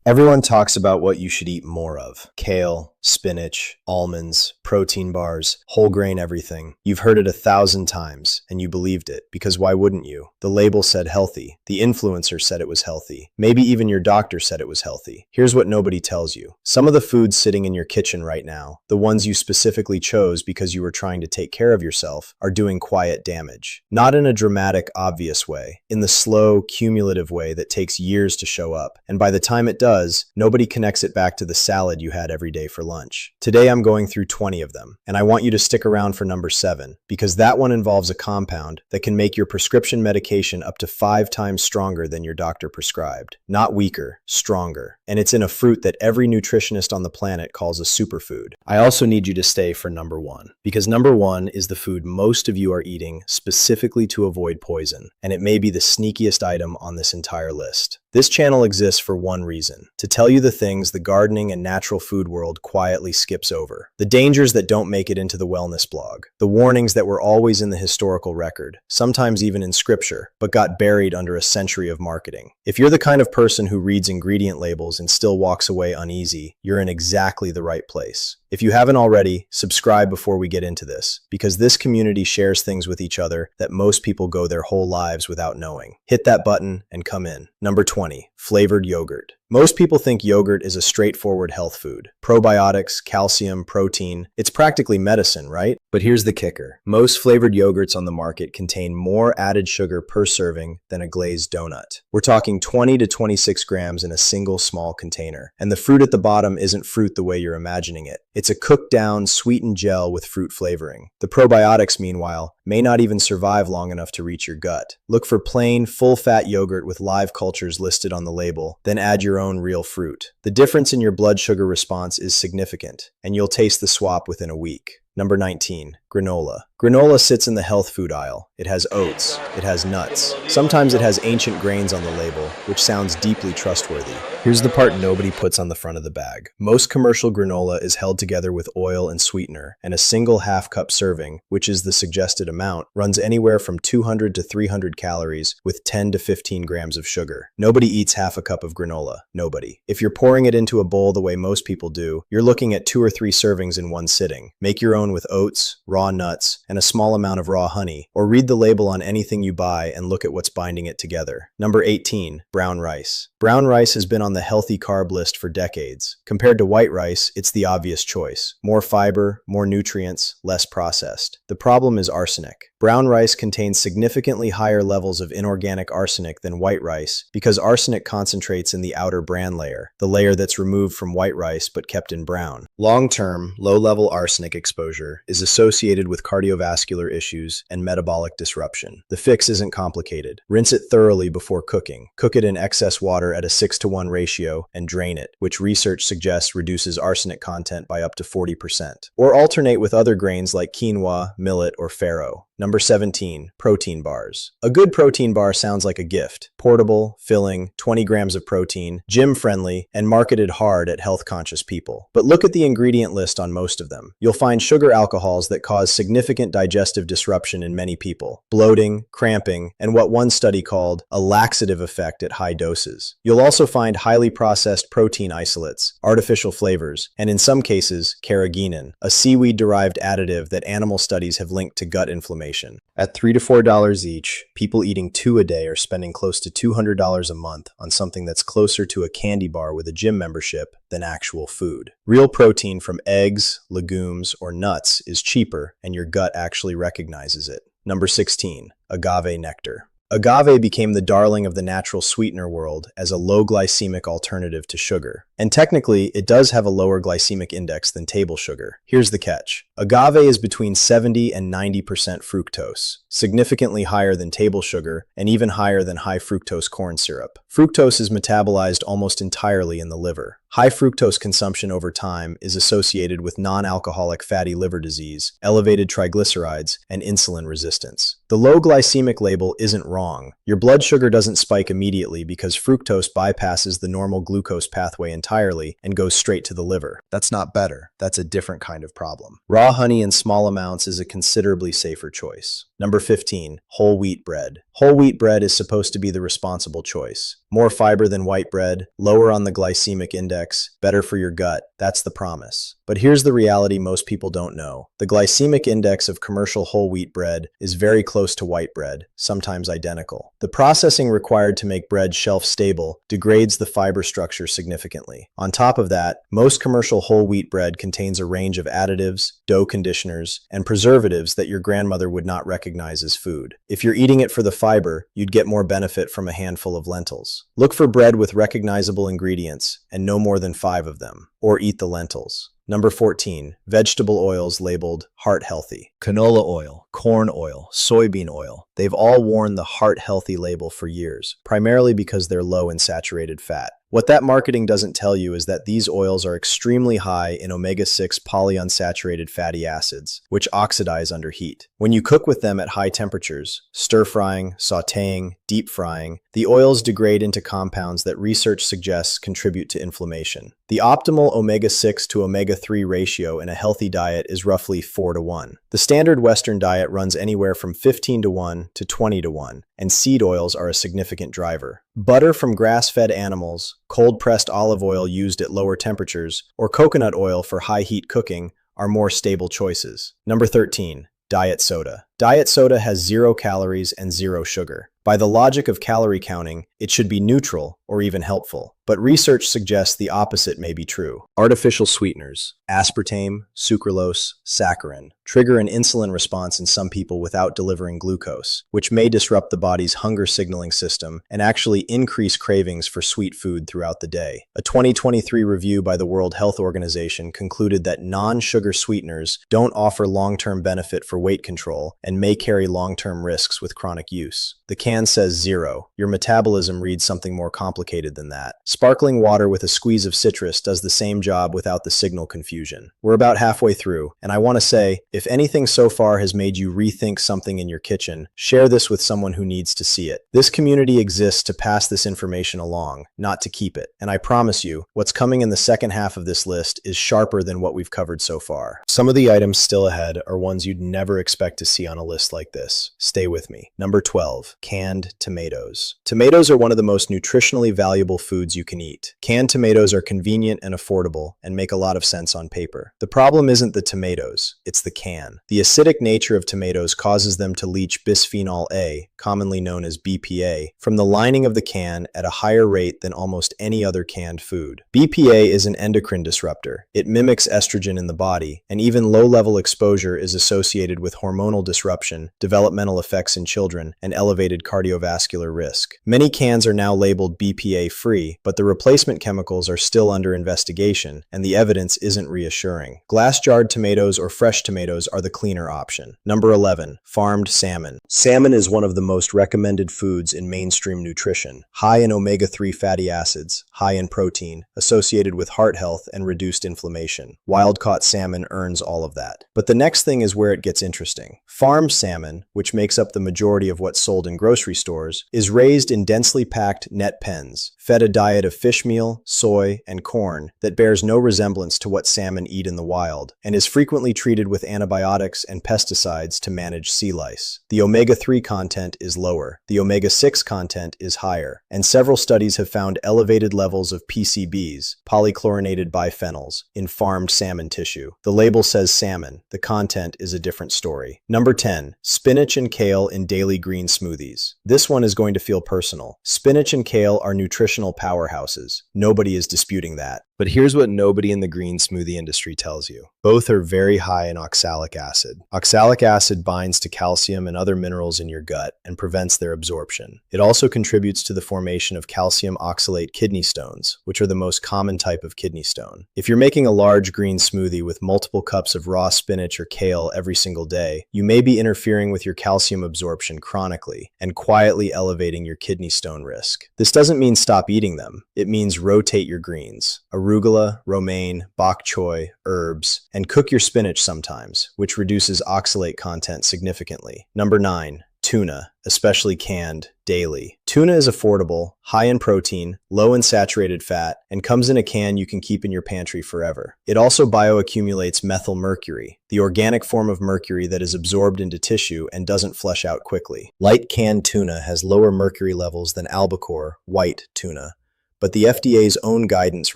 Everyone talks about what you should eat more of. Kale, spinach, almonds, protein bars, whole grain everything. You've heard it 1,000 times, and you believed it, because why wouldn't you? The label said healthy. The influencer said it was healthy. Maybe even your doctor said it was healthy. Here's what nobody tells you. Some of the foods sitting in your kitchen right now, the ones you specifically chose because you were trying to take care of yourself, are doing quiet damage. Not in a dramatic, obvious way, in the slow, cumulative way that takes years to show up, and by the time it does, nobody connects it back to the salad you had every day for lunch. Today I'm going through 20 of them, and I want you to stick around for number 7, because that one involves a compound that can make your prescription medication up to 5 times stronger than your doctor prescribed. Not weaker, stronger. And it's in a fruit that every nutritionist on the planet calls a superfood. I also need you to stay for number 1, because number 1 is the food most of you are eating specifically to avoid poison, and it may be the sneakiest item on this entire list. This channel exists for one reason: to tell you the things the gardening and natural food world quietly skips over. The dangers that don't make it into the wellness blog. The warnings that were always in the historical record, sometimes even in scripture, but got buried under a century of marketing. If you're the kind of person who reads ingredient labels and still walks away uneasy, you're in exactly the right place. If you haven't already, subscribe before we get into this, because this community shares things with each other that most people go their whole lives without knowing. Hit that button and come in. Number 20, flavored yogurt. Most people think yogurt is a straightforward health food. Probiotics, calcium, protein. It's practically medicine, right? But here's the kicker. Most flavored yogurts on the market contain more added sugar per serving than a glazed donut. We're talking 20 to 26 grams in a single small container. And the fruit at the bottom isn't fruit the way you're imagining it. It's a cooked down, sweetened gel with fruit flavoring. The probiotics, meanwhile, may not even survive long enough to reach your gut. Look for plain, full-fat yogurt with live cultures listed on the label, then add your own real fruit. The difference in your blood sugar response is significant, and you'll taste the swap within a week. Number 19, granola. Granola sits in the health food aisle. It has oats. It has nuts. Sometimes it has ancient grains on the label, which sounds deeply trustworthy. Here's the part nobody puts on the front of the bag. Most commercial granola is held together with oil and sweetener, and a single half-cup serving, which is the suggested amount, runs anywhere from 200 to 300 calories with 10 to 15 grams of sugar. Nobody eats half a cup of granola. Nobody. If you're pouring it into a bowl the way most people do, you're looking at 2 or 3 servings in one sitting. Make your own with oats, raw nuts, and a small amount of raw honey, or read the label on anything you buy and look at what's binding it together. Number 18, brown rice. Brown rice has been on the healthy carb list for decades. Compared to white rice, it's the obvious choice. More fiber, more nutrients, less processed. The problem is arsenic. Brown rice contains significantly higher levels of inorganic arsenic than white rice because arsenic concentrates in the outer bran layer, the layer that's removed from white rice but kept in brown. Long-term, low-level arsenic exposure is associated with cardiovascular issues and metabolic disruption. The fix isn't complicated. Rinse it thoroughly before cooking. Cook it in excess water at a 6-to-1 ratio and drain it, which research suggests reduces arsenic content by up to 40%. Or alternate with other grains like quinoa, millet, or farro. Number 17, protein bars. A good protein bar sounds like a gift. Portable, filling, 20 grams of protein, gym-friendly, and marketed hard at health-conscious people. But look at the ingredient list on most of them. You'll find sugar alcohols that cause significant digestive disruption in many people, bloating, cramping, and what one study called a laxative effect at high doses. You'll also find highly processed protein isolates, artificial flavors, and in some cases, carrageenan, a seaweed-derived additive that animal studies have linked to gut inflammation. At $3 to $4 each, people eating 2 a day are spending close to $200 a month on something that's closer to a candy bar with a gym membership than actual food. Real protein from eggs, legumes, or nuts is cheaper, and your gut actually recognizes it. Number 16, agave nectar. Agave became the darling of the natural sweetener world as a low glycemic alternative to sugar. And technically, it does have a lower glycemic index than table sugar. Here's the catch. Agave is between 70 and 90% fructose, significantly higher than table sugar and even higher than high fructose corn syrup. Fructose is metabolized almost entirely in the liver. High fructose consumption over time is associated with non-alcoholic fatty liver disease, elevated triglycerides, and insulin resistance. The low glycemic label isn't wrong. Your blood sugar doesn't spike immediately because fructose bypasses the normal glucose pathway entirely and goes straight to the liver. That's not better. That's a different kind of problem. Raw honey in small amounts is a considerably safer choice. Number 15, whole wheat bread. Whole wheat bread is supposed to be the responsible choice. More fiber than white bread, lower on the glycemic index, better for your gut. That's the promise. But here's the reality most people don't know. The glycemic index of commercial whole wheat bread is very close to white bread, sometimes identical. The processing required to make bread shelf stable degrades the fiber structure significantly. On top of that, most commercial whole wheat bread contains a range of additives, dough conditioners, and preservatives that your grandmother would not recognize as food. If you're eating it for the fiber, you'd get more benefit from a handful of lentils. Look for bread with recognizable ingredients and no more than 5 of them, or eat the lentils. Number 14, vegetable oils labeled heart healthy. Canola oil, corn oil, soybean oil. They've all worn the heart healthy label for years, primarily because they're low in saturated fat. What that marketing doesn't tell you is that these oils are extremely high in omega-6 polyunsaturated fatty acids, which oxidize under heat. When you cook with them at high temperatures, stir-frying, sautéing, deep frying, the oils degrade into compounds that research suggests contribute to inflammation. The optimal omega-6 to omega-3 ratio in a healthy diet is roughly 4:1. The standard Western diet runs anywhere from 15:1 to 20:1, and seed oils are a significant driver. Butter from grass-fed animals, cold-pressed olive oil used at lower temperatures, or coconut oil for high-heat cooking are more stable choices. Number 13, diet soda. Diet soda has 0 calories and 0 sugar. By the logic of calorie counting, it should be neutral or even helpful. But research suggests the opposite may be true. Artificial sweeteners, aspartame, sucralose, saccharin, trigger an insulin response in some people without delivering glucose, which may disrupt the body's hunger signaling system and actually increase cravings for sweet food throughout the day. A 2023 review by the World Health Organization concluded that non-sugar sweeteners don't offer long-term benefit for weight control and may carry long-term risks with chronic use. The can says 0. Your metabolism reads something more complicated than that. Sparkling water with a squeeze of citrus does the same job without the signal confusion. We're about halfway through, and I want to say, if anything so far has made you rethink something in your kitchen, share this with someone who needs to see it. This community exists to pass this information along, not to keep it. And I promise you, what's coming in the second half of this list is sharper than what we've covered so far. Some of the items still ahead are ones you'd never expect to see on a list like this. Stay with me. Number 12, canned tomatoes. Tomatoes are one of the most nutritionally valuable foods you can eat. Canned tomatoes are convenient and affordable and make a lot of sense on paper. The problem isn't the tomatoes, it's the can. The acidic nature of tomatoes causes them to leach bisphenol A, commonly known as BPA, from the lining of the can at a higher rate than almost any other canned food. BPA is an endocrine disruptor. It mimics estrogen in the body, and even low-level exposure is associated with hormonal disruption, developmental effects in children, and elevated cardiovascular risk. Many cans are now labeled BPA-free, but the replacement chemicals are still under investigation, and the evidence isn't reassuring. Glass-jarred tomatoes or fresh tomatoes are the cleaner option. Number 11, farmed salmon. Salmon is one of the most recommended foods in mainstream nutrition. High in omega-3 fatty acids, high in protein, associated with heart health and reduced inflammation. Wild-caught salmon earns all of that. But the next thing is where it gets interesting. Farmed salmon, which makes up the majority of what's sold in grocery stores, is raised in densely packed net pens, fed a diet of fish meal, soy, and corn that bears no resemblance to what salmon eat in the wild, and is frequently treated with antibiotics and pesticides to manage sea lice. The omega-3 content is lower, the omega-6 content is higher, and several studies have found elevated levels of PCBs, polychlorinated biphenyls, in farmed salmon tissue. The label says salmon, the content is a different story. Number 10, spinach and kale in daily green smoothies. This one is going to feel personal. Spinach and kale are nutritional powerhouses. Nobody is disputing that. But here's what nobody in the green smoothie industry tells you. Both are very high in oxalic acid. Oxalic acid binds to calcium and other minerals in your gut and prevents their absorption. It also contributes to the formation of calcium oxalate kidney stones, which are the most common type of kidney stone. If you're making a large green smoothie with multiple cups of raw spinach or kale every single day, you may be interfering with your calcium absorption chronically and quietly elevating your kidney stone risk. This doesn't mean stop eating them. It means rotate your greens. Arugula, romaine, bok choy, herbs, and cook your spinach sometimes, which reduces oxalate content significantly. Number 9, Tuna, especially canned, daily. Tuna is affordable, high in protein, low in saturated fat, and comes in a can you can keep in your pantry forever. It also bioaccumulates methylmercury, the organic form of mercury that is absorbed into tissue and doesn't flush out quickly. Light canned tuna has lower mercury levels than albacore, white tuna, but the FDA's own guidance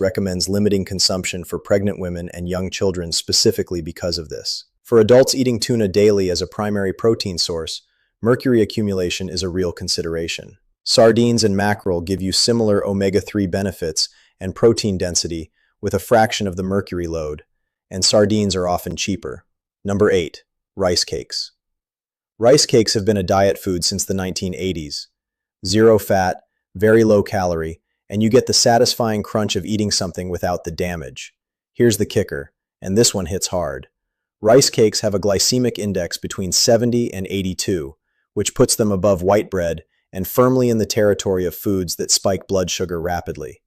recommends limiting consumption for pregnant women and young children specifically because of this. For adults eating tuna daily as a primary protein source, mercury accumulation is a real consideration. Sardines and mackerel give you similar omega-3 benefits and protein density with a fraction of the mercury load, and sardines are often cheaper. Number 8. Rice cakes. Rice cakes have been a diet food since the 1980s. Zero fat, very low calorie, and you get the satisfying crunch of eating something without the damage. Here's the kicker, and this one hits hard. Rice cakes have a glycemic index between 70 and 82, which puts them above white bread and firmly in the territory of foods that spike blood sugar rapidly.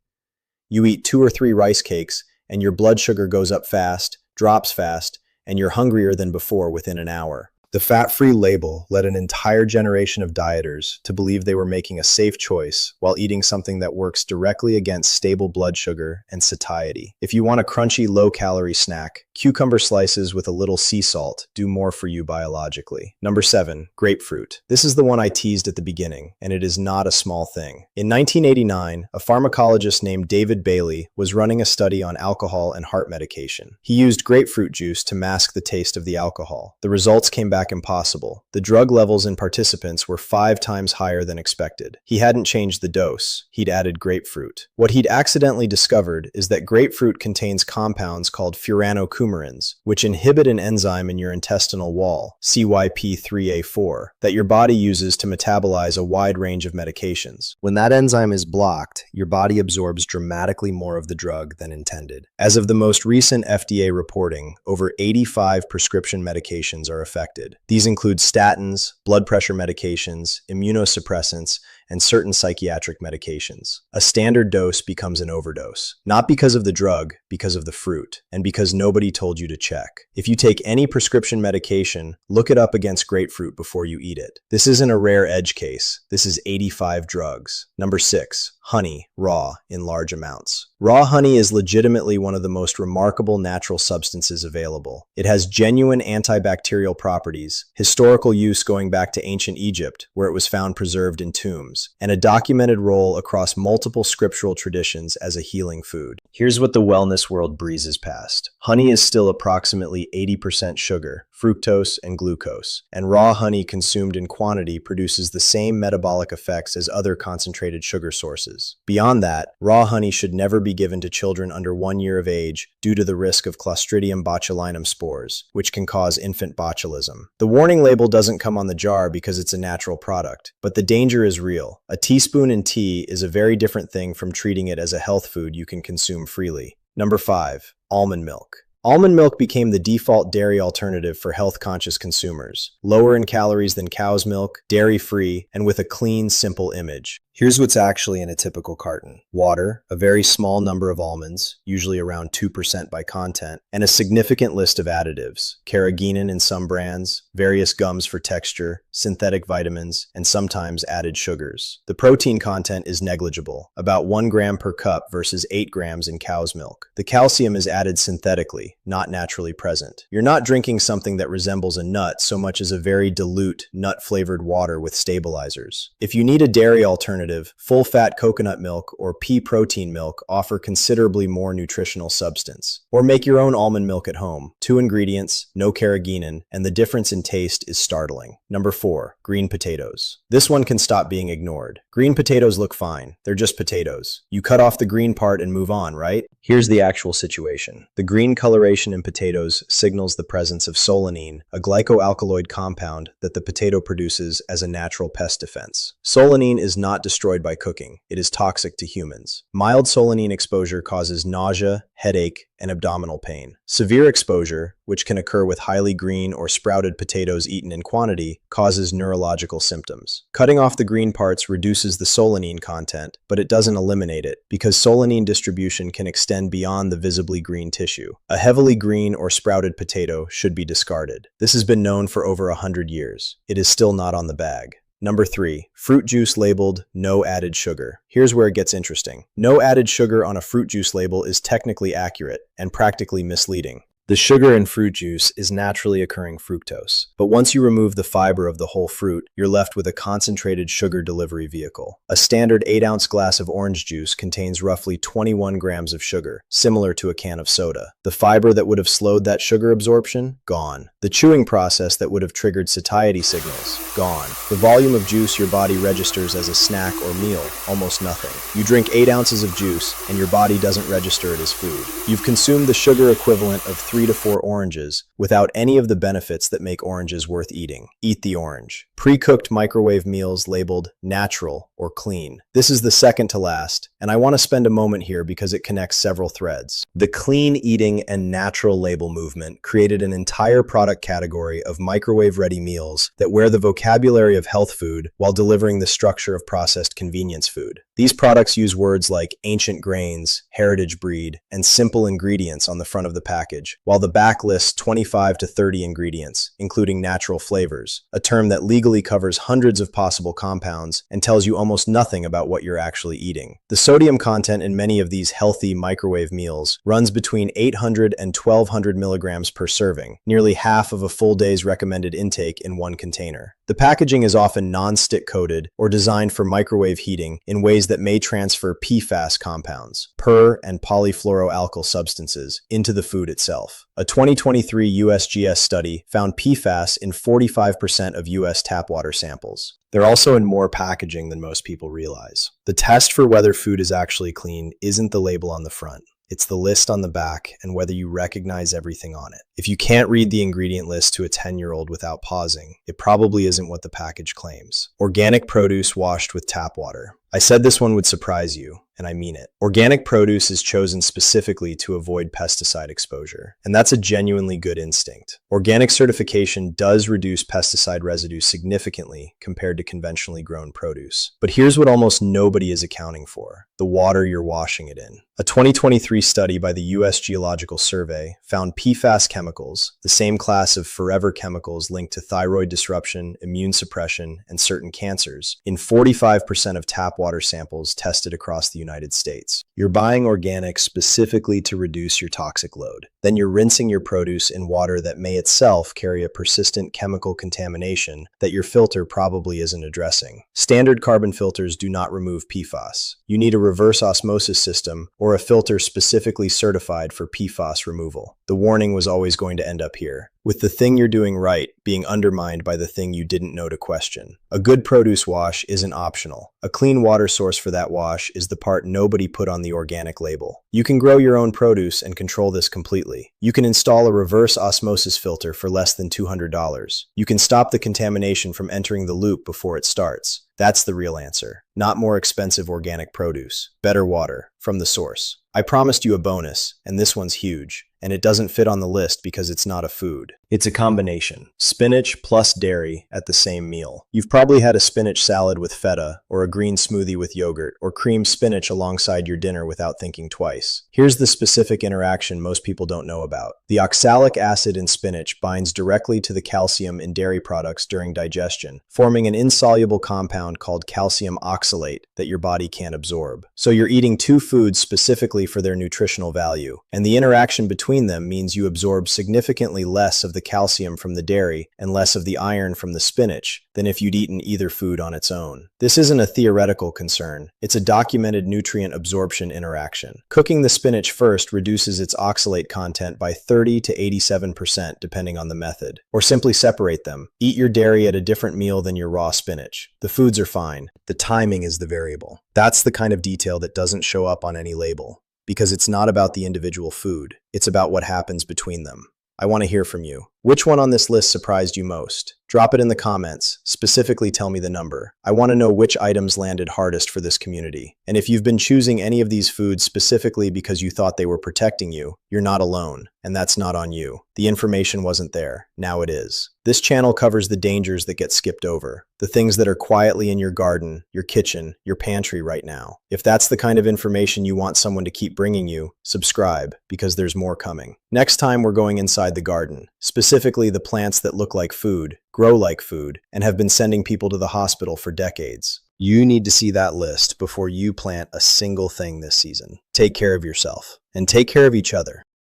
You eat 2 or 3 rice cakes, and your blood sugar goes up fast, drops fast, and you're hungrier than before within an hour. The fat-free label led an entire generation of dieters to believe they were making a safe choice while eating something that works directly against stable blood sugar and satiety. If you want a crunchy, low-calorie snack, cucumber slices with a little sea salt do more for you biologically. Number 7. Grapefruit. This is the one I teased at the beginning, and it is not a small thing. In 1989, a pharmacologist named David Bailey was running a study on alcohol and heart medication. He used grapefruit juice to mask the taste of the alcohol. The results came back impossible. The drug levels in participants were 5 times higher than expected. He hadn't changed the dose. He'd added grapefruit. What he'd accidentally discovered is that grapefruit contains compounds called furanocoumarins, which inhibit an enzyme in your intestinal wall, CYP3A4, that your body uses to metabolize a wide range of medications. When that enzyme is blocked, your body absorbs dramatically more of the drug than intended. As of the most recent FDA reporting, over 85 prescription medications are affected. These include statins, blood pressure medications, immunosuppressants, and certain psychiatric medications. A standard dose becomes an overdose, not because of the drug, because of the fruit, and because nobody told you to check. If you take any prescription medication, look it up against grapefruit before you eat it. This isn't a rare edge case. This is 85 drugs. Number 6. Honey, raw, in large amounts. Raw honey is legitimately one of the most remarkable natural substances available. It has genuine antibacterial properties, historical use going back to ancient Egypt, where it was found preserved in tombs, and a documented role across multiple scriptural traditions as a healing food. Here's what the wellness world breezes past. Honey is still approximately 80% sugar, fructose, and glucose, and raw honey consumed in quantity produces the same metabolic effects as other concentrated sugar sources. Beyond that, raw honey should never be given to children under 1 year of age due to the risk of Clostridium botulinum spores, which can cause infant botulism. The warning label doesn't come on the jar because it's a natural product, but the danger is real. A teaspoon in tea is a very different thing from treating it as a health food you can consume freely. Number 5. Almond milk. Almond milk became the default dairy alternative for health-conscious consumers, lower in calories than cow's milk, dairy-free, and with a clean, simple image. Here's what's actually in a typical carton. Water, a very small number of almonds, usually around 2% by content, and a significant list of additives, carrageenan in some brands, various gums for texture, synthetic vitamins, and sometimes added sugars. The protein content is negligible, about 1 gram per cup versus 8 grams in cow's milk. The calcium is added synthetically, not naturally present. You're not drinking something that resembles a nut so much as a very dilute, nut-flavored water with stabilizers. If you need a dairy alternative, full-fat coconut milk or pea protein milk offer considerably more nutritional substance. Or make your own almond milk at home. 2 ingredients, no carrageenan, and the difference in taste is startling. Number 4. Green potatoes. This one can stop being ignored. Green potatoes look fine. They're just potatoes. You cut off the green part and move on, right? Here's the actual situation. The green coloration in potatoes signals the presence of solanine, a glycoalkaloid compound that the potato produces as a natural pest defense. Solanine is not destroyed by cooking. It is toxic to humans. Mild solanine exposure causes nausea, headache, and abdominal pain. Severe exposure, which can occur with highly green or sprouted potatoes eaten in quantity, causes neurological symptoms. Cutting off the green parts reduces the solanine content, but it doesn't eliminate it, because solanine distribution can extend beyond the visibly green tissue. A heavily green or sprouted potato should be discarded. This has been known for over 100 years. It is still not on the bag. Number 3, fruit juice labeled no added sugar. Here's where it gets interesting. No added sugar on a fruit juice label is technically accurate and practically misleading. The sugar in fruit juice is naturally occurring fructose, but once you remove the fiber of the whole fruit, you're left with a concentrated sugar delivery vehicle. A standard 8-ounce glass of orange juice contains roughly 21 grams of sugar, similar to a can of soda. The fiber that would have slowed that sugar absorption? Gone. The chewing process that would have triggered satiety signals? Gone. The volume of juice your body registers as a snack or meal? Almost nothing. You drink 8 ounces of juice, and your body doesn't register it as food. You've consumed the sugar equivalent of 3 to 4 oranges without any of the benefits that make oranges worth eating. Eat the orange. Pre-cooked microwave meals labeled natural or clean. This is the second to last, and I want to spend a moment here because it connects several threads. The clean eating and natural label movement created an entire product category of microwave-ready meals that wear the vocabulary of health food while delivering the structure of processed convenience food. These products use words like ancient grains, heritage breed, and simple ingredients on the front of the package, while the back lists 25 to 30 ingredients, including natural flavors, a term that legally covers hundreds of possible compounds and tells you almost nothing about what you're actually eating. The sodium content in many of these healthy microwave meals runs between 800 and 1200 milligrams per serving, nearly half of a full day's recommended intake in one container. The packaging is often non-stick coated or designed for microwave heating in ways that may transfer PFAS compounds, per- and polyfluoroalkyl substances, into the food itself. A 2023 USGS study found PFAS in 45% of US tap water samples. They're also in more packaging than most people realize. The test for whether food is actually clean isn't the label on the front. It's the list on the back and whether you recognize everything on it. If you can't read the ingredient list to a 10-year-old without pausing, it probably isn't what the package claims. Organic produce washed with tap water. I said this one would surprise you, and I mean it. Organic produce is chosen specifically to avoid pesticide exposure, and that's a genuinely good instinct. Organic certification does reduce pesticide residue significantly compared to conventionally grown produce. But here's what almost nobody is accounting for: the water you're washing it in. A 2023 study by the U.S. Geological Survey found PFAS chemicals, the same class of forever chemicals linked to thyroid disruption, immune suppression, and certain cancers, in 45% of tap water samples tested across the United States. You're buying organic specifically to reduce your toxic load. Then you're rinsing your produce in water that may itself carry a persistent chemical contamination that your filter probably isn't addressing. Standard carbon filters do not remove PFAS. You need a reverse osmosis system or a filter specifically certified for PFAS removal. The warning was always going to end up here, with the thing you're doing right being undermined by the thing you didn't know to question. A good produce wash isn't optional. A clean water source for that wash is the part nobody put on the organic label. You can grow your own produce and control this completely. You can install a reverse osmosis filter for less than $200. You can stop the contamination from entering the loop before it starts. That's the real answer. Not more expensive organic produce. Better water from the source. I promised you a bonus, and this one's huge. And it doesn't fit on the list because it's not a food. It's a combination. Spinach plus dairy at the same meal. You've probably had a spinach salad with feta, or a green smoothie with yogurt, or creamed spinach alongside your dinner without thinking twice. Here's the specific interaction most people don't know about. The oxalic acid in spinach binds directly to the calcium in dairy products during digestion, forming an insoluble compound called calcium oxalate that your body can't absorb. So you're eating two foods specifically for their nutritional value, and the interaction between them means you absorb significantly less of the calcium from the dairy and less of the iron from the spinach than if you'd eaten either food on its own. This isn't a theoretical concern. It's a documented nutrient absorption interaction. Cooking the spinach first reduces its oxalate content by 30 to 87% depending on the method. Or simply separate them. Eat your dairy at a different meal than your raw spinach. The foods are fine. The timing is the variable. That's the kind of detail that doesn't show up on any label. Because it's not about the individual food, it's about what happens between them. I want to hear from you. Which one on this list surprised you most? Drop it in the comments. Specifically tell me the number. I want to know which items landed hardest for this community. And if you've been choosing any of these foods specifically because you thought they were protecting you, you're not alone. And that's not on you. The information wasn't there. Now it is. This channel covers the dangers that get skipped over. The things that are quietly in your garden, your kitchen, your pantry right now. If that's the kind of information you want someone to keep bringing you, subscribe, because there's more coming. Next time we're going inside the garden, specifically the plants that look like food, grow like food, and have been sending people to the hospital for decades. You need to see that list before you plant a single thing this season. Take care of yourself, and take care of each other.